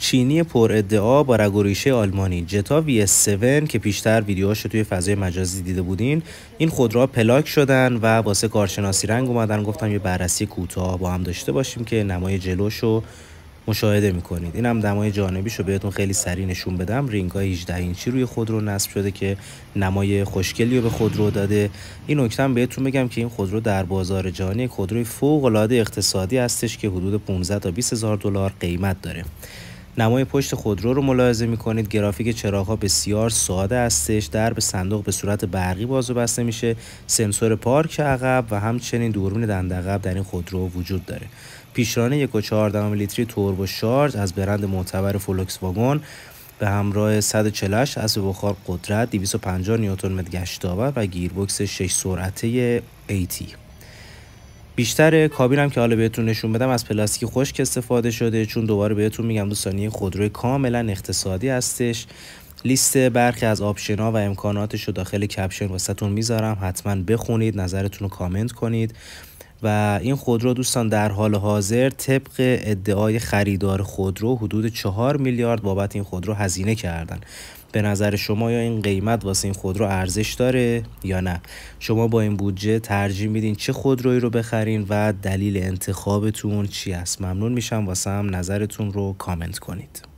چینی پر ادعا با رگ و ریشه آلمانی جتا VS7 که پیشتر ویدیوهاشو توی فضای مجازی دیده بودین، این خودروها پلاک شدن و واسه کارشناسی رنگ اومدن. گفتم یه بررسی کوتاه با هم داشته باشیم که نمای جلوشو مشاهده میکنید. اینم دمای جانبیشو بهتون خیلی سریع نشون بدم. رینگ‌های 18 اینچی روی خودرو نصب شده که نمای خوشگلی رو به خودرو داده. این نکته هم بهتون بگم که این خودرو در بازار جهانی خودروی فوق‌العاده اقتصادی هستش که حدود 15 تا 20 هزار دلار قیمت داره. نمای پشت خودرو رو ملاحظه میکنید. گرافیک چراغ‌ها بسیار ساده هستش. درب صندوق به صورت برقی باز و بسته میشه. سنسور پارک عقب و همچنین دوربین دنده عقب در این خودرو وجود داره. پیشرانه 1.4 لیتری توربو شارژ از برند معتبر فولکس واگن به همراه 148 اسب بخار قدرت، 250 نیوتن متر گشت‌آور و گیربکس 6 سرعته AT. بیشتر کابینم که حالا بهتون نشون بدم از پلاستیک خشک استفاده شده، چون دوباره بهتون میگم دوستان این خودروی کاملا اقتصادی هستش. لیست برخی از آپشن‌ها و امکاناتش رو داخل کپشن واسهتون میذارم، حتما بخونید، نظرتون رو کامنت کنید. و این خودرو دوستان در حال حاضر طبق ادعای خریدار خودرو حدود 4 میلیارد بابت این خودرو هزینه کردن. به نظر شما یا این قیمت واسه این خودرو ارزش داره یا نه؟ شما با این بودجه ترجیح میدین چه خودرویی رو بخرین و دلیل انتخابتون چی است؟ ممنون میشم واسه هم نظرتون رو کامنت کنید.